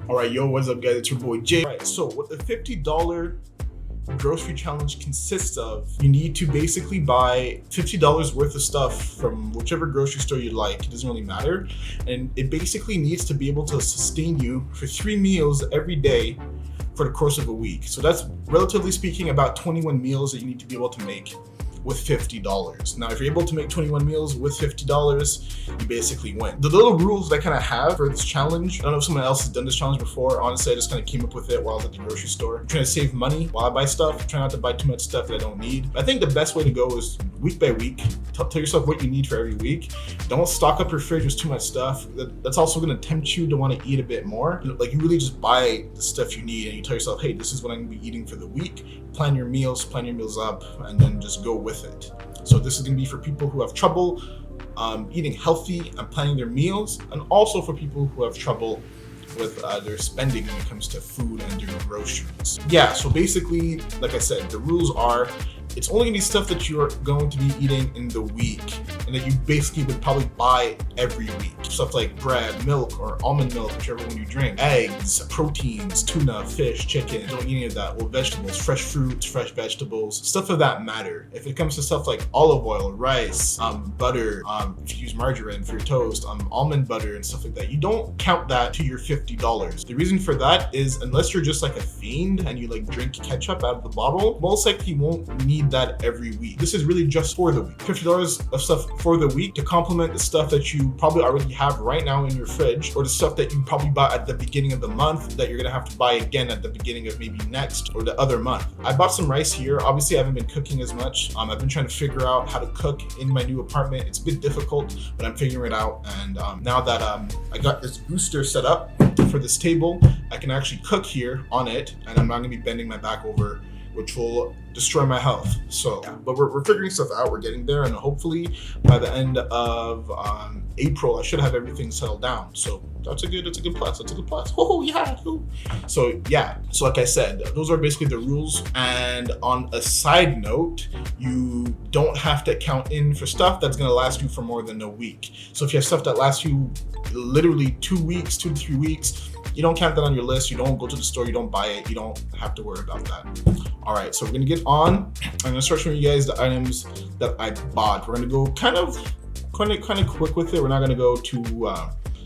All right, yo, what's up, guys? It's your boy Jay. All right, so what the $50 grocery challenge consists of, you need to basically buy $50 worth of stuff from whichever grocery store you like. It doesn't really matter. And it basically needs to be able to sustain you for 3 meals every day for the course of a week. So that's, relatively speaking, about 21 meals that you need to be able to make with $50. Now, if you're able to make 21 meals with $50, you basically win. The little rules that I kind of have for this challenge, I don't know if someone else has done this challenge before. Honestly, I just kind of came up with it while I was at the grocery store. I'm trying to save money while I buy stuff. Try not to buy too much stuff that I don't need. I think the best way to go is week by week. Tell yourself what you need for every week. Don't stock up your fridge with too much stuff. That's also going to tempt you to want to eat a bit more. Like, you really just buy the stuff you need and you tell yourself, hey, this is what I'm going to be eating for the week. Plan your meals up, and then just go with it. So this is going to be for people who have trouble eating healthy and planning their meals, and also for people who have trouble with their spending when it comes to food and doing groceries. Yeah, so basically, like I said, the rules are, it's only gonna be stuff that you're going to be eating in the week and that you basically would probably buy every week. Stuff like bread, milk, or almond milk, whichever one you drink, eggs, proteins, tuna, fish, chicken. Don't eat any of that. Well, vegetables, fresh fruits, fresh vegetables, stuff of that matter. If it comes to stuff like olive oil, rice, butter, if you use margarine for your toast, almond butter and stuff like that, you don't count that to your $50. The reason for that is, unless you're just like a fiend and you like drink ketchup out of the bottle, most likely you won't need that every week. This is really just for the week. $50 of stuff for the week to complement the stuff that you probably already have right now in your fridge, or the stuff that you probably bought at the beginning of the month that you're gonna have to buy again at the beginning of maybe next or the other month. I bought some rice here. Obviously, I haven't been cooking as much. I've been trying to figure out how to cook in my new apartment. It's a bit difficult, but I'm figuring it out. And now that I got this booster set up for this table, I can actually cook here on it, and I'm not gonna be bending my back over, which will destroy my health. So, but we're figuring stuff out. We're getting there, and hopefully by the end of April, I should have everything settled down. So that's a good plus. That's a good plus. Oh yeah. So yeah. So like I said, those are basically the rules. And on a side note, you don't have to count in for stuff that's gonna last you for more than a week. So if you have stuff that lasts you literally 2 weeks, 2 to 3 weeks, you don't count that on your list. You don't go to the store, you don't buy it, you don't have to worry about that. All right, so we're gonna get on. I'm gonna start showing you guys the items that I bought. We're gonna go kind of quick with it. We're not gonna go too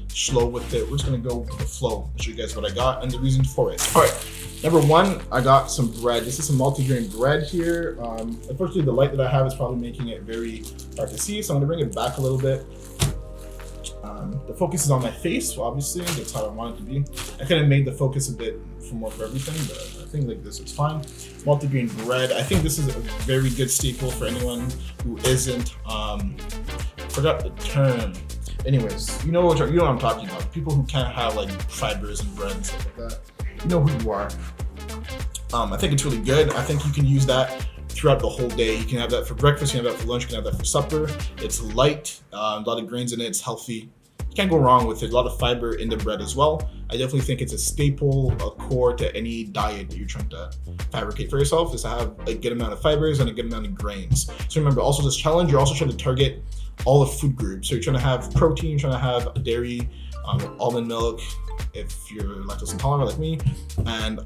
slow with it. We're just gonna go with the flow and show you guys what I got and the reason for it. All right, number one, I got some bread. This is some multi-grain bread here. Unfortunately, the light that I have is probably making it very hard to see, so I'm gonna bring it back a little bit. The focus is on my face, so obviously that's how I want it to be. I kind of made the focus a bit more for everything, but I think like this is fine. Multi-grain bread. I think this is a very good staple for anyone who isn't. Forgot the term. Anyways, you know what I'm talking about. People who can't have like fibers and bread and stuff like that. You know who you are. I think it's really good. I think you can use that throughout the whole day. You can have that for breakfast, you can have that for lunch, you can have that for supper. It's light, a lot of grains in it, it's healthy. You can't go wrong with it. A lot of fiber in the bread as well. I definitely think it's a staple, a core to any diet that you're trying to fabricate for yourself, is to have a good amount of fibers and a good amount of grains. So remember, also this challenge, you're also trying to target all the food groups. So you're trying to have protein, you're trying to have dairy, almond milk, if you're lactose intolerant like me, and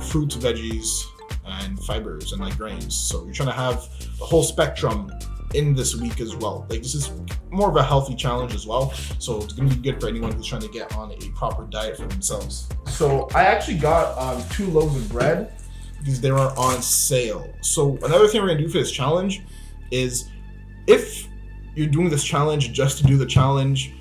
fruits, veggies, and fibers and like grains. So you're trying to have the whole spectrum in this week as well. Like, this is more of a healthy challenge as well. So it's gonna be good for anyone who's trying to get on a proper diet for themselves. So I actually got 2 loaves of bread because they were on sale. So another thing we're gonna do for this challenge is, if you're doing this challenge just to do the challenge,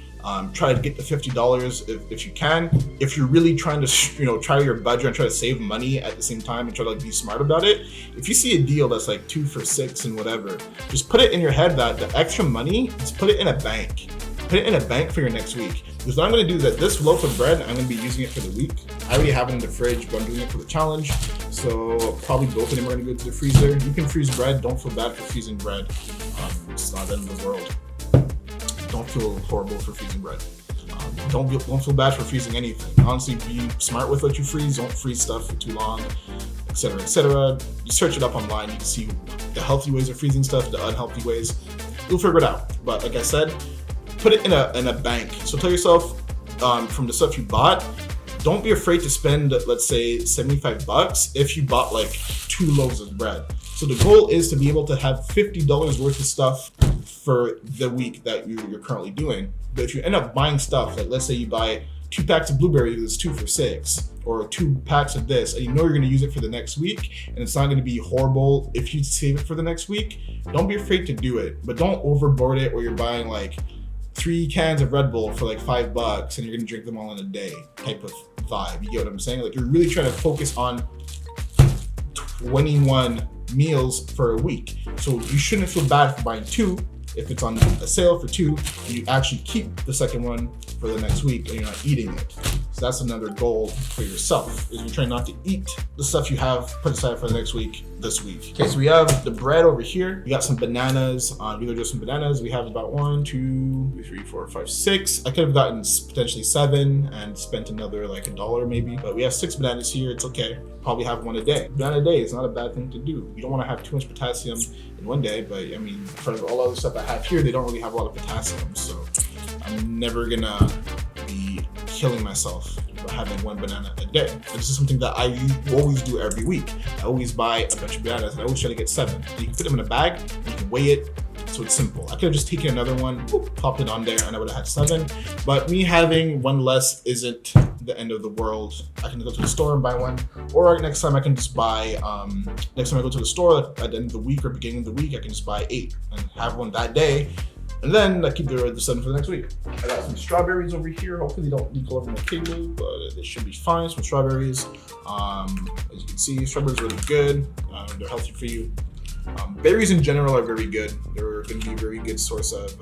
try to get the $50 if you can. If you're really trying to, try your budget and try to save money at the same time and try to like be smart about it, if you see a deal that's like 2 for $6 and whatever, just put it in your head that the extra money, just put it in a bank. Put it in a bank for your next week. Because what I'm gonna do is that this loaf of bread, I'm gonna be using it for the week. I already have it in the fridge, but I'm doing it for the challenge. So probably both of them are gonna go to the freezer. You can freeze bread, don't feel bad for freezing bread. It's not the end of the world. Don't feel horrible for freezing bread. Don't feel bad for freezing anything. Honestly, be smart with what you freeze. Don't freeze stuff for too long, etc., etc. You search it up online. You can see the healthy ways of freezing stuff, the unhealthy ways. You'll figure it out. But like I said, put it in a bank. So tell yourself, from the stuff you bought, don't be afraid to spend, let's say, $75 if you bought like 2 loaves of bread. So the goal is to be able to have $50 worth of stuff for the week that you're currently doing. But if you end up buying stuff, like let's say you buy 2 packs of blueberries, it's 2 for $6, or 2 packs of this, and you know you're going to use it for the next week, and it's not going to be horrible if you save it for the next week, don't be afraid to do it. But don't overboard it where you're buying like 3 cans of Red Bull for like $5 and you're going to drink them all in a day type of vibe. You get what I'm saying? Like, you're really trying to focus on 21 meals for a week. So you shouldn't feel bad for buying 2 if it's on a sale for 2, and you actually keep the second one for the next week and you're not eating it. So that's another goal for yourself, is you're trying not to eat the stuff you have put aside for the next week this week. Okay, so we have the bread over here. We got some bananas. These are just some bananas. We have about 1, 2, 3, 4, 5, 6. I could have gotten potentially 7 and spent another like $1 maybe, but we have 6 bananas here. It's okay. Probably have 1 a day. Banana a day is not a bad thing to do. You don't want to have too much potassium in one day, but I mean, for all other stuff I have here, they don't really have a lot of potassium, so I'm never gonna be killing myself by having 1 banana a day. This is something that I always do every week. I always buy a bunch of bananas, and I always try to get 7. You can put them in a bag, you can weigh it, so it's simple. I could have just taken another one, popped it on there, and I would have had 7. But me having 1 less isn't the end of the world. I can go to the store and buy 1, or next time I can just buy, next time I go to the store at the end of the week or beginning of the week, I can just buy 8 and have 1 that day. And then I keep the 7 for the next week. I got some strawberries over here. Hopefully they don't leak all over my table, but they should be fine. Some strawberries. As you can see, strawberries are really good. They're healthy for you. Berries in general are very good. They're going to be a very good source of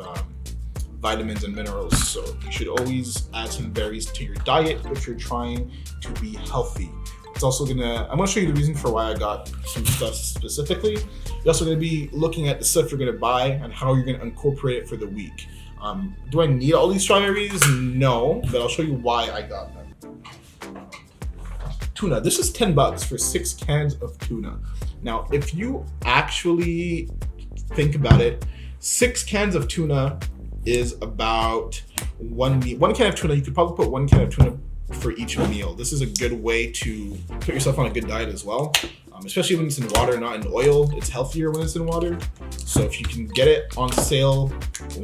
vitamins and minerals. So you should always add some berries to your diet if you're trying to be healthy. It's also I'm gonna show you the reason for why I got some stuff specifically. You're also gonna be looking at the stuff you're gonna buy and how you're gonna incorporate it for the week. Do I need all these strawberries? No, but I'll show you why I got them. Tuna. This is $10 for 6 cans of tuna. Now, if you actually think about it, 6 cans of tuna is about 1 can of tuna. You could probably put 1 can of tuna for each meal. This is a good way to put yourself on a good diet as well, especially when it's in water, not in oil. It's healthier when it's in water. So if you can get it on sale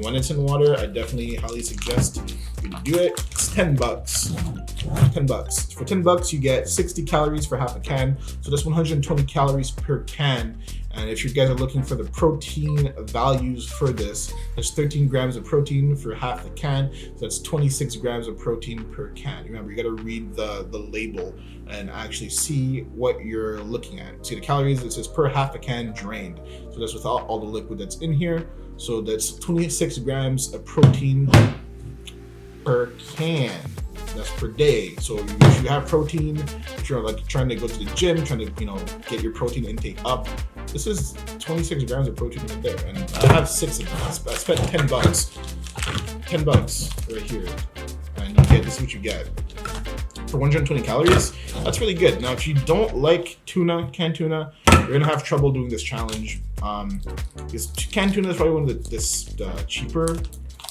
when it's in water, I definitely highly suggest you to do it. It's $10. $10. For $10, you get 60 calories for half a can. So that's 120 calories per can. And if you guys are looking for the protein values for this, there's 13 grams of protein for half the can. So that's 26 grams of protein per can. Remember, you got to read the label and actually see what you're looking at. See the calories, it says per half a can drained. So that's without all the liquid that's in here. So that's 26 grams of protein per can. That's per day. So if you have protein, if you're like trying to go to the gym, trying to get your protein intake up, this is 26 grams of protein right there. And I have 6 of them. I spent $10. $10 right here. And this is what you get. For 120 calories, that's really good. Now, if you don't like tuna, canned tuna, you're gonna have trouble doing this challenge. Because canned tuna is probably one of the cheaper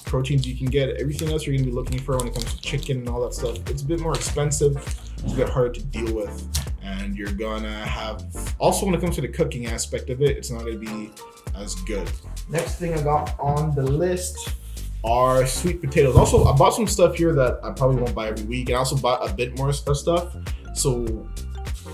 proteins you can get. Everything else you're gonna be looking for when it comes to chicken and all that stuff, it's a bit more expensive. It's a bit harder to deal with, and you're gonna have, also when it comes to the cooking aspect of it, it's not gonna be as good. Next thing I got on the list are sweet potatoes. Also, I bought some stuff here that I probably won't buy every week, and I also bought a bit more stuff. So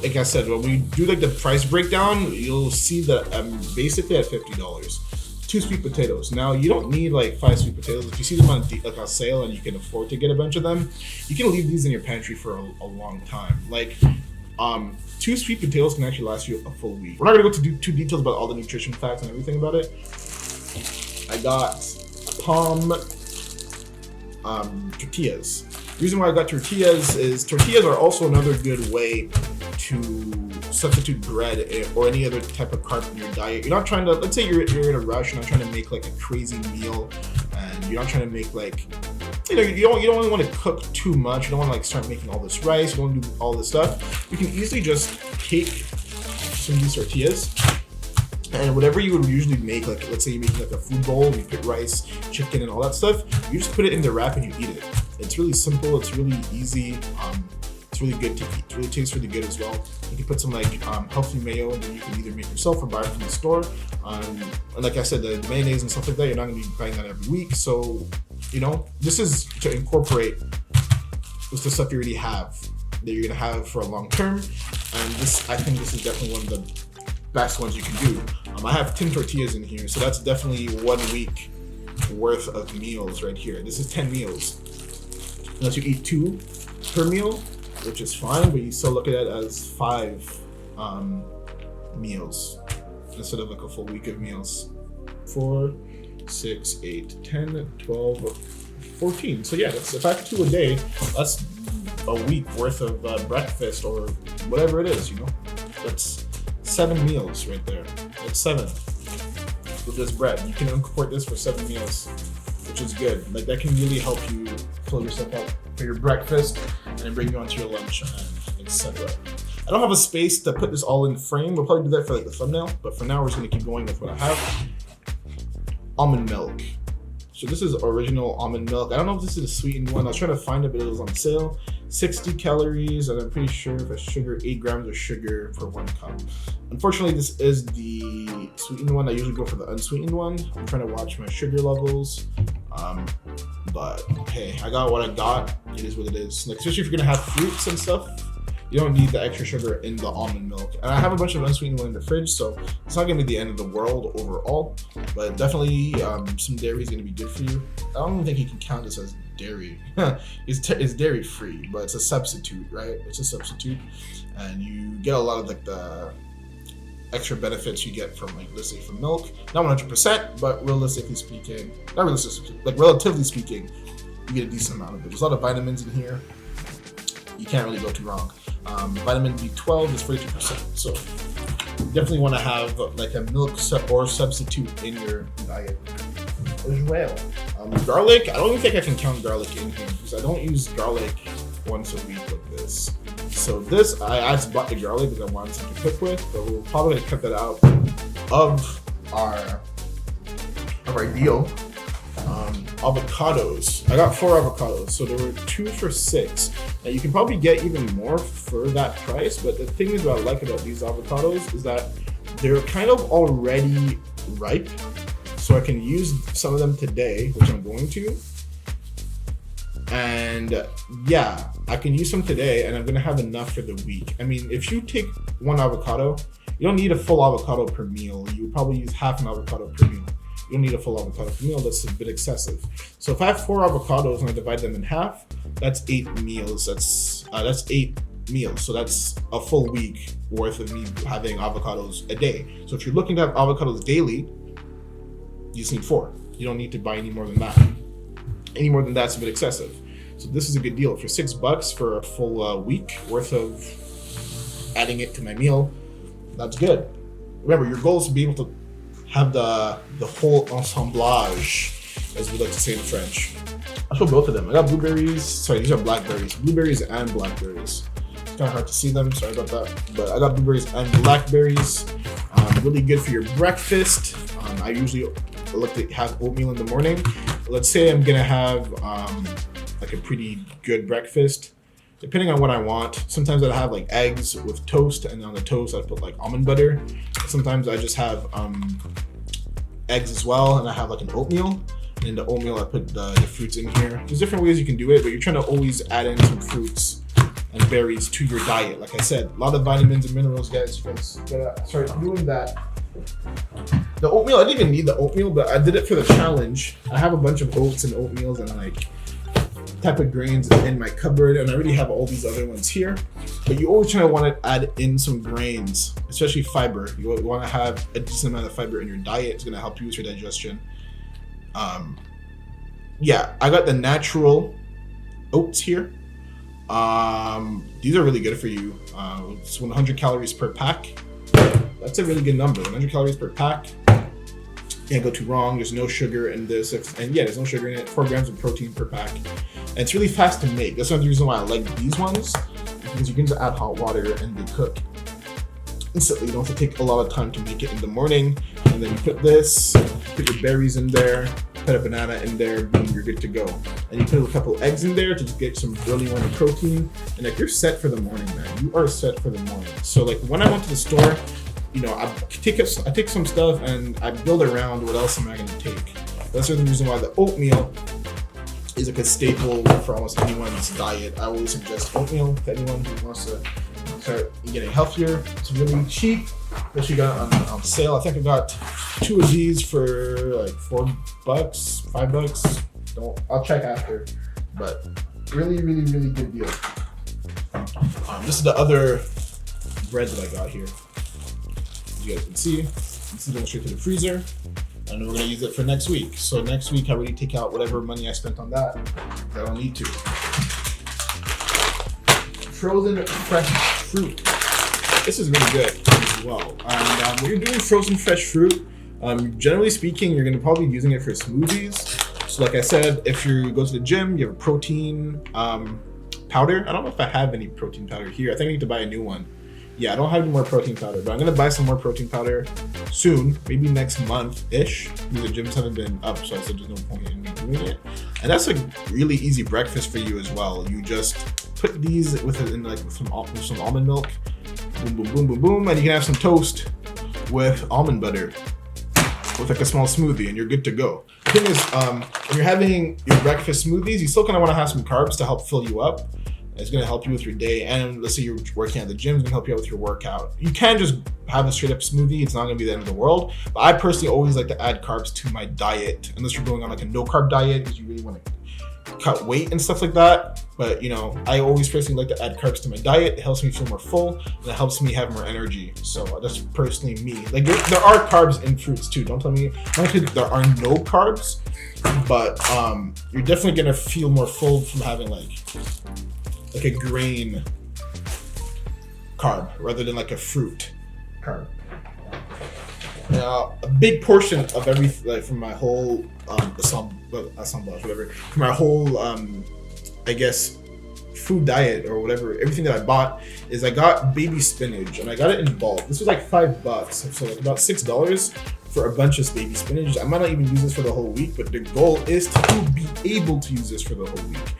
like I said, when we do like the price breakdown, you'll see that I'm basically at $50. 2 sweet potatoes. Now, you don't need like 5 sweet potatoes. If you see them on like on sale and you can afford to get a bunch of them, you can leave these in your pantry for a long time. Like 2 sweet potatoes can actually last you a full week. We're not gonna go to too details about all the nutrition facts and everything about it. I got palm tortillas. The reason why I got tortillas is tortillas are also another good way to substitute bread or any other type of carb in your diet. You're not trying to, let's say you're in a rush, you're not trying to make like a crazy meal, and you're not trying to make like, you don't really want to cook too much. You don't want to like start making all this rice. You don't want to do all this stuff. You can easily just take some of these tortillas and whatever you would usually make, like let's say you're making like a food bowl, you put rice, chicken, and all that stuff, you just put it in the wrap and you eat it. It's really simple. It's really easy. it's really good to eat. It really tastes really good as well. You can put some like healthy mayo, and then you can either make yourself or buy it from the store. And like I said, the mayonnaise and stuff like that, you're not gonna be buying that every week. So, you know, this is to incorporate with the stuff you already have that you're gonna have for a long term. And this, I think this is definitely one of the best ones you can do. I have 10 tortillas in here, so that's definitely 1 week worth of meals right here. This is 10 meals. Unless you eat 2 per meal, which is fine, but you still look at it as 5 meals instead of like a full week of meals. 4, 6, 8, 10, 12, 14. So yeah, that's if I have 2 a day, that's a week worth of breakfast or whatever it is, you know. That's 7 meals right there. That's 7 with this bread. You can incorporate this for 7 meals, which is good. Like that can really help you fill yourself up for your breakfast and then bring you onto your lunch and etc. I don't have a space to put this all in frame. We'll probably do that for like the thumbnail, but for now we're just gonna keep going with what I have. Almond milk. So this is original almond milk. I don't know if this is a sweetened one. I was trying to find it, but it was on sale. 60 calories, and I'm pretty sure if I sugar 8 grams of sugar for 1 cup. Unfortunately, this is the sweetened one. I usually go for the unsweetened one. I'm trying to watch my sugar levels. But hey, I got what I got. It is what it is. Like, especially if you're gonna have fruits and stuff, you don't need the extra sugar in the almond milk. And I have a bunch of unsweetened one in the fridge, so it's not gonna be the end of the world overall. But definitely, some dairy is gonna be good for you. I don't even think you can count this as dairy. It's dairy free, but it's a substitute, right? It's a substitute, and you get a lot of like the extra benefits you get from, like, let's say from milk. Not 100%, but realistically speaking, not realistically, like relatively speaking, you get a decent amount of it. There's a lot of vitamins in here. You can't really go too wrong. Vitamin B12 is 42%, so you definitely want to have like a milk or substitute in your diet as well. Garlic, I don't even think I can count garlic in here because I don't use garlic once a week like this. So this, I just bought the garlic because I wanted something to cook with, but we're probably gonna cut that out of our deal. Avocados. I got 4 avocados, so there were 2 for $6. Now you can probably get even more for that price, but the thing is what I like about these avocados is that they're kind of already ripe, so I can use some of them today, which I'm going to. And yeah, I can use some today, and I'm gonna have enough for the week. I mean, if you take 1 avocado, you don't need a full avocado per meal. You would probably use half an avocado per meal. You don't need a full avocado per meal. That's a bit excessive. So if I have 4 avocados and I divide them in half, that's 8 meals. That's 8 meals. So that's a full week worth of me having avocados a day. So if you're looking to have avocados daily, you just need 4. You don't need to buy any more than that. Any more than that's a bit excessive. So this is a good deal for $6 for a full week worth of adding it to my meal. That's good. Remember, your goal is to be able to have the whole assemblage, as we like to say in French. I'll show both of them. I got blueberries. Sorry, these are blackberries. Blueberries and blackberries. It's kind of hard to see them. Sorry about that. But I got blueberries and blackberries. Really good for your breakfast. I usually look to have oatmeal in the morning. Let's say I'm gonna have like a pretty good breakfast. Depending on what I want, sometimes I have like eggs with toast, and on the toast I put like almond butter. Sometimes I just have eggs as well, and I have like an oatmeal. And in the oatmeal I put the fruits in here. There's different ways you can do it, but you're trying to always add in some fruits and berries to your diet. Like I said, a lot of vitamins and minerals, guys. You guys gotta start doing that. The oatmeal, I didn't even need the oatmeal, but I did it for the challenge. I have a bunch of oats and oatmeals and like type of grains in my cupboard, and I already have all these other ones here. But you always try to want to add in some grains, especially fiber. You want to have a decent amount of fiber in your diet. It's going to help you with your digestion. Yeah, I got the natural oats here. These are really good for you. It's 100 calories per pack. That's a really good number. 100 calories per pack. Can't go too wrong. There's no sugar in this, and yeah, there's no sugar in it. 4 grams of protein per pack, and it's really fast to make. That's one reason why I like these ones, because you can just add hot water and they cook instantly. You don't have to take a lot of time to make it in the morning. And then you put this, put your berries in there, put a banana in there, boom, you're good to go. And you put a couple eggs in there to just get some early morning protein, and like you're set for the morning, man. You are set for the morning. So like when I went to the store, you know, I take some stuff and I build around what else am I gonna take. That's the reason why the oatmeal is like a staple for almost anyone's diet. I always suggest oatmeal to anyone who wants to start getting healthier. It's really cheap. Especially got on sale. I think I got 2 of these for like $4, $5. I'll check after, but really good deal. This is the other bread that I got here. As you guys can see, this is going straight to the freezer, and we're gonna use it for next week. So next week I already take out whatever money I spent on that. I don't need to. Frozen fresh fruit. This is really good as well. And when you're doing frozen fresh fruit, generally speaking, you're going to probably be using it for smoothies. So like I said, if you go to the gym, you have a protein powder. I don't know if I have any protein powder here. I think I need to buy a new one. Yeah, I don't have any more protein powder, but I'm going to buy some more protein powder soon, maybe next month-ish. The gyms haven't been up, so I said there's no point in me doing it. And that's a really easy breakfast for you as well. You just put these with some almond milk. Boom, boom, boom, boom, boom, and you can have some toast with almond butter with like a small smoothie, and you're good to go. The thing is, when you're having your breakfast smoothies, you still kind of want to have some carbs to help fill you up. It's going to help you with your day, and let's say you're working at the gym, it's going to help you out with your workout. You can just have a straight up smoothie. It's not going to be the end of the world, but I personally always like to add carbs to my diet, unless you're going on like a no carb diet because you really want to cut weight and stuff like that. But you know, I always personally like to add carbs to my diet. It helps me feel more full, and it helps me have more energy. So that's personally me. Like there are carbs in fruits too. Don't tell me there are no carbs, but you're definitely gonna feel more full from having like a grain carb rather than like a fruit carb. Now, a big portion of everything, like from my whole assemblage, whatever, from my whole, I guess, food diet or whatever, everything that I bought is I got baby spinach, and I got it in bulk. This was like $5, so like about $6 for a bunch of baby spinach. I might not even use this for the whole week, but the goal is to be able to use this for the whole week.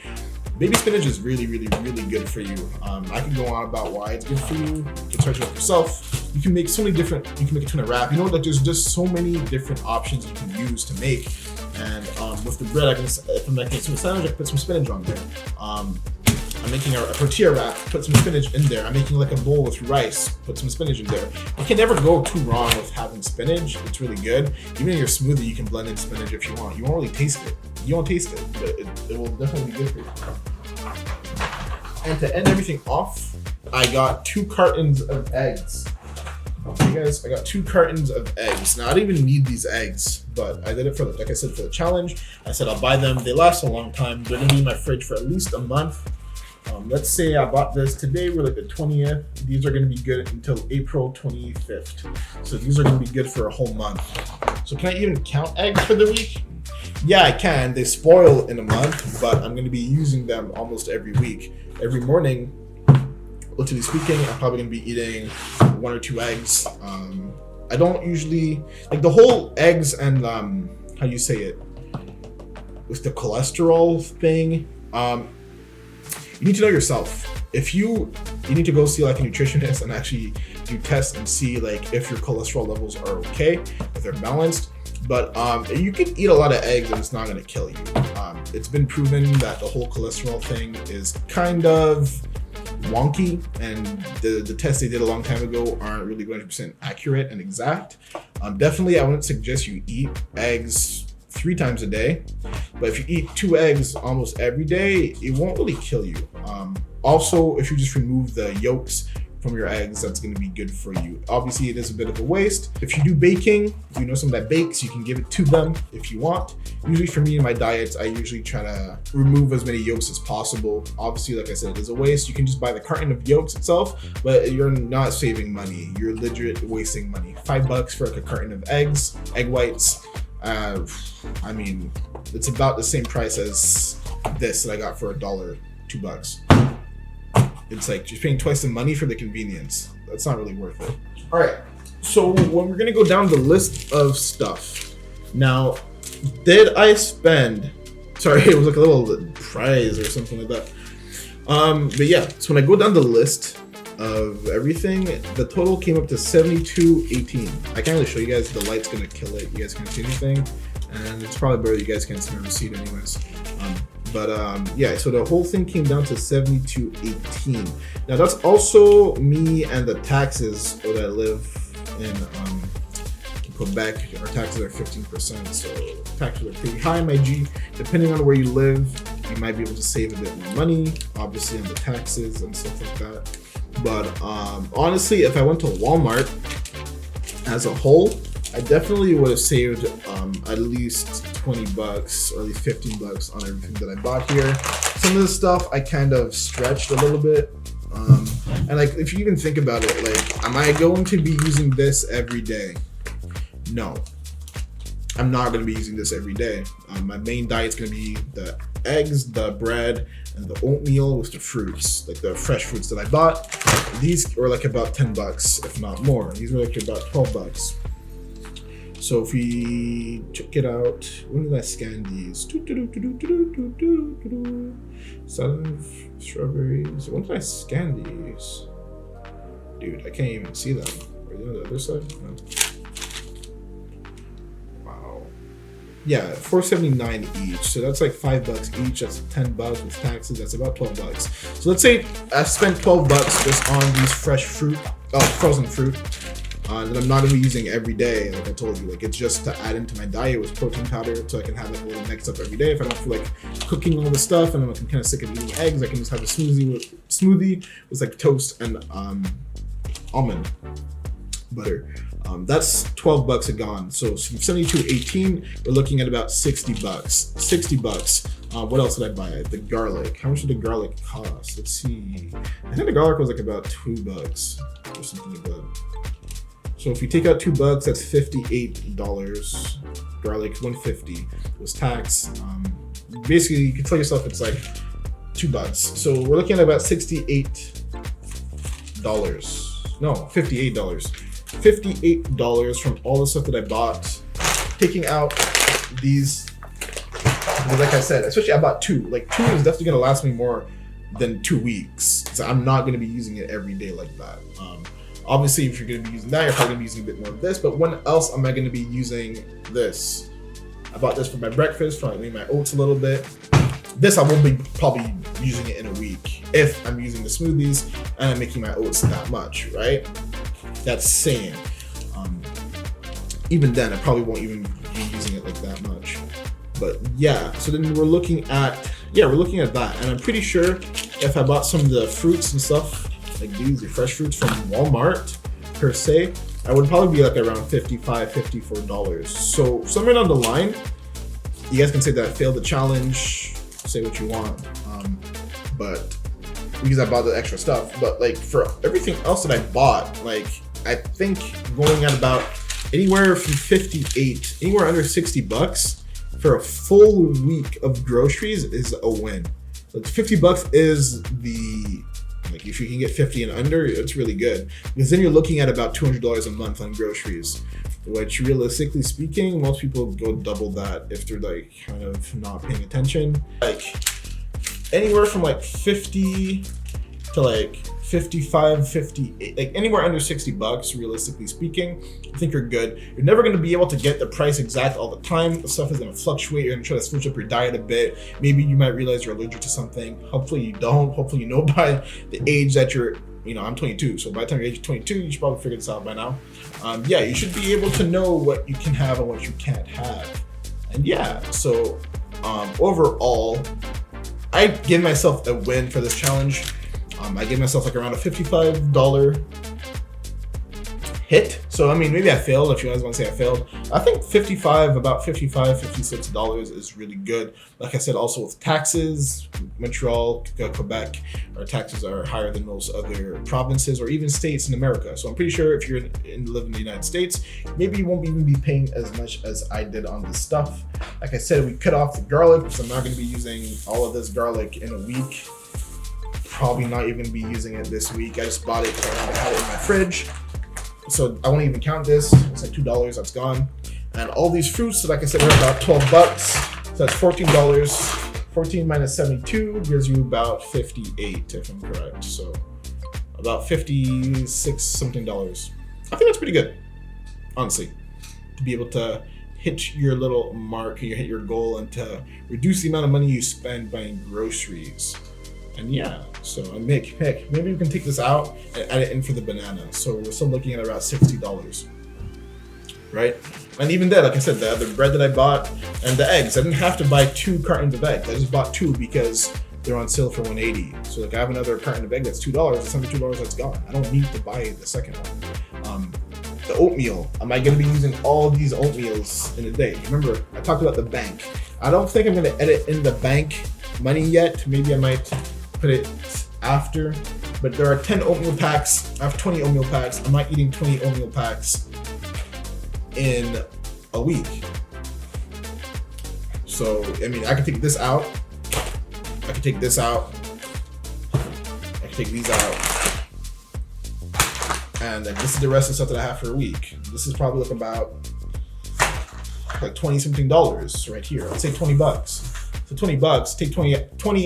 Baby spinach is really good for you. I can go on about why it's good for you. You can search it up yourself. You can make so many different, you can make a tuna wrap. You know that there's just so many different options you can use to make. And with the bread, if I'm making some sandwich, I can put some spinach on there. I'm making a tortilla wrap, put some spinach in there. I'm making like a bowl with rice, put some spinach in there. You can never go too wrong with having spinach. It's really good. Even in your smoothie, you can blend in spinach if you want. You won't really taste it. You won't taste it, but it will definitely be good for you. And to end everything off, I got 2 cartons of eggs. Okay, guys, I got 2 cartons of eggs. Now, I don't even need these eggs, but I did it for, like I said, for the challenge. I said I'll buy them. They last a long time. They're gonna be in my fridge for at least a month. Let's say I bought this today. We're like the 20th. These are gonna be good until April 25th. So these are gonna be good for a whole month. So can I even count eggs for the week? Yeah, I can. They spoil in a month, but I'm going to be using them almost every week. Every morning, literally speaking, I'm probably going to be eating 1 or 2 eggs. I don't usually, like the whole eggs and, how you say it, with the cholesterol thing, you need to know yourself. If you need to go see like a nutritionist and actually do tests and see like if your cholesterol levels are okay, if they're balanced. But you can eat a lot of eggs and it's not gonna kill you. It's been proven that the whole cholesterol thing is kind of wonky, and the tests they did a long time ago aren't really 100% accurate and exact. Definitely, I wouldn't suggest you eat eggs 3 times a day, but if you eat 2 eggs almost every day, it won't really kill you. Also, if you just remove the yolks from your eggs, that's going to be good for you. Obviously, it is a bit of a waste. If you do baking, if you know someone that bakes, you can give it to them if you want. Usually for me in my diets, I usually try to remove as many yolks as possible. Obviously, like I said, it is a waste. You can just buy the carton of yolks itself, but you're not saving money. You're legit wasting money. $5 for like a carton of eggs, egg whites. I mean, it's about the same price as this that I got for $1, $2. It's like just paying twice the money for the convenience. That's not really worth it. All right, so when we're gonna go down the list of stuff. Now, did I spend? Sorry, it was like a little prize or something like that. But yeah, so when I go down the list of everything, the total came up to $72.18. I can't really show you guys. The light's gonna kill it. You guys can't see anything, and it's probably better you guys can't see my receipt anyways. Yeah, so the whole thing came down to $72.18. Now that's also me and the taxes that I live in Quebec. Our taxes are 15%, so taxes are pretty high, my G. Depending on where you live, you might be able to save a bit more money, obviously on the taxes and stuff like that. But honestly, if I went to Walmart as a whole, I definitely would have saved at least $20 or at least $15 on everything that I bought here. Some of the stuff I kind of stretched a little bit. And like, if you even think about it, like, am I going to be using this every day? No, I'm not going to be using this every day. My main diet's going to be the eggs, the bread, and the oatmeal with the fruits, like the fresh fruits that I bought. These were like about $10, if not more. These were like about $12. So if we check it out, when did I scan these? Salad, strawberries. When did I scan these? Dude, I can't even see them. Are they on the other side? No. Wow. Yeah, $4.79 each. So that's like $5 each. That's $10 with taxes. That's about $12. So let's say I spent $12 just on these fresh fruit, frozen fruit. That I'm not gonna be using every day, like I told you. Like, it's just to add into my diet with protein powder, so I can have like a little mix up every day. If I don't feel like cooking all the stuff and I'm kind of sick of eating eggs, I can just have a smoothie with like toast and almond butter. That's $12 a gone. So from $72.18, we're looking at about $60. $60. What else did I buy? The garlic. How much did the garlic cost? Let's see. I think the garlic was like about $2 or something like that. So if you take out $2, that's $58. Garlic, $1.50 was tax. Basically, you can tell yourself it's like $2. So we're looking at about $68. No, $58. $58 from all the stuff that I bought. Taking out these, like I said, especially I bought two. Like, two is definitely gonna last me more than 2 weeks. So I'm not gonna be using it every day like that. Obviously, if you're going to be using that, you're probably going to be using a bit more of this. But when else am I going to be using this? I bought this for my breakfast, probably my oats a little bit. This I won't be probably using it in a week if I'm using the smoothies and I'm making my oats that much, right? That's saying. Even then, I probably won't even be using it like that much. But yeah, so then we're looking at that. And I'm pretty sure if I bought some of the fruits and stuff, like these, the fresh fruits from Walmart per se, I would probably be like around $55, $54. So somewhere down the line, you guys can say that I failed the challenge, say what you want. But because I bought the extra stuff, but like for everything else that I bought, like I think going at about anywhere from anywhere under $60 for a full week of groceries is a win. Like $50 is the, like if you can get 50 and under, it's really good, because then you're looking at about $200 a month on groceries, which realistically speaking, most people go double that if they're like kind of not paying attention. Like anywhere from like 50 to like 55, 58, like anywhere under $60, realistically speaking, I think you're good. You're never going to be able to get the price exact all the time. The stuff is going to fluctuate. You're going to try to switch up your diet a bit. Maybe you might realize you're allergic to something. Hopefully you don't. Hopefully you know by the age that you're, I'm 22. So by the time you're age 22, you should probably figure this out by now. Yeah, you should be able to know what you can have and what you can't have. And yeah, so overall, I give myself a win for this challenge. I gave myself like around a $55 hit. So, I mean, maybe I failed if you guys want to say I failed. I think about $56 is really good. Like I said, also with taxes, Montreal, Quebec, our taxes are higher than most other provinces or even states in America. So I'm pretty sure if you're live in the United States, maybe you won't even be paying as much as I did on this stuff. Like I said, we cut off the garlic, because I'm not going to be using all of this garlic in a week. Probably not even be using it this week. I just bought it because I wanted to have it in my fridge. So I won't even count this. It's like $2 that's gone. And all these fruits, like I said, are about 12 bucks. So that's $14. 14 minus 72 gives you about 58, if I'm correct. So about 56 something dollars. I think that's pretty good, honestly, to be able to hit your little mark, you hit your goal, and to reduce the amount of money you spend buying groceries. And yeah, so maybe we can take this out and add it in for the banana. So we're still looking at about $60, right? And even then, like I said, the bread that I bought and the eggs, I didn't have to buy 2 cartons of eggs. I just bought 2 because they're on sale for $1.80. So like I have another carton of egg that's $2. It's under $2 that's gone. I don't need to buy the second one. The oatmeal, am I going to be using all these oatmeals in a day? Remember, I talked about the bank. I don't think I'm going to edit in the bank money yet. Maybe I might put it after, but there are 10 oatmeal packs. I have 20 oatmeal packs. I'm not eating 20 oatmeal packs in a week. So, I mean, I can take this out. I can take this out. I can take these out. And then this is the rest of the stuff that I have for a week. This is probably like about like 20 something dollars right here. Let's say 20 bucks. So 20 bucks, take 20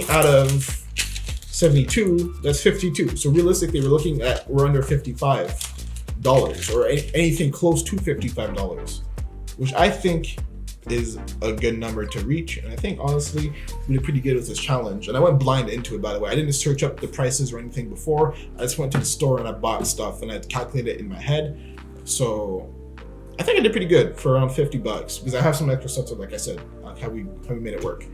out of 72, that's 52. So realistically, we're under $55 or anything close to $55, which I think is a good number to reach. And I think honestly, we did pretty good with this challenge. And I went blind into it, by the way. I didn't search up the prices or anything before. I just went to the store and I bought stuff and I calculated it in my head. So I think I did pretty good for around 50 bucks because I have some extra stuff, so like I said, how we made it work.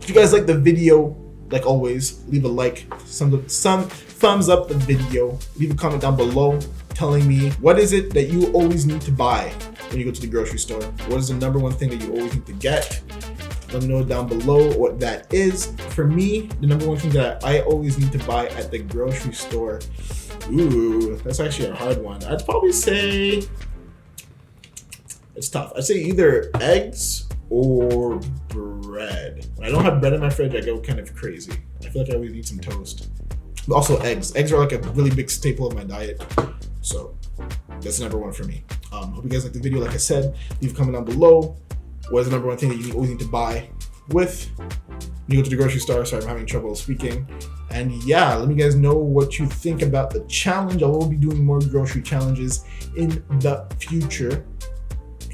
If you guys like the video, like always, leave a like, some thumbs up the video, leave a comment down below telling me what is it that you always need to buy when you go to the grocery store. What is the number one thing that you always need to get? Let me know down below what that is. For me, the number one thing that I always need to buy at the grocery store, ooh, that's actually a hard one. I'd probably say, it's tough. I'd say either eggs or bread. When I don't have bread in my fridge, I go kind of crazy. I feel like I always need some toast. But also eggs. Eggs are like a really big staple of my diet. So that's number one for me. Hope you guys like the video. Like I said, leave a comment down below. What is the number one thing that you always need to buy with when you go to the grocery store? Sorry, I'm having trouble speaking. And yeah, let me guys know what you think about the challenge. I will be doing more grocery challenges in the future.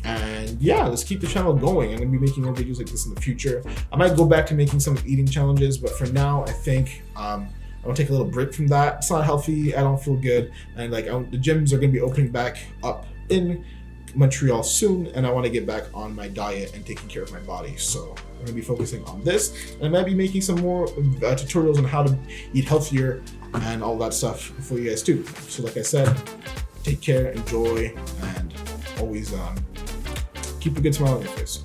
And yeah, let's keep the channel going. I'm gonna be making more videos like this in the future. I might go back to making some eating challenges, but for now, I think I'm gonna take a little break from that. It's not healthy, I don't feel good. And like the gyms are gonna be opening back up in Montreal soon, and I wanna get back on my diet and taking care of my body. So I'm gonna be focusing on this. And I might be making some more tutorials on how to eat healthier and all that stuff for you guys too. So like I said, take care, enjoy, and always keep a good smile on your face.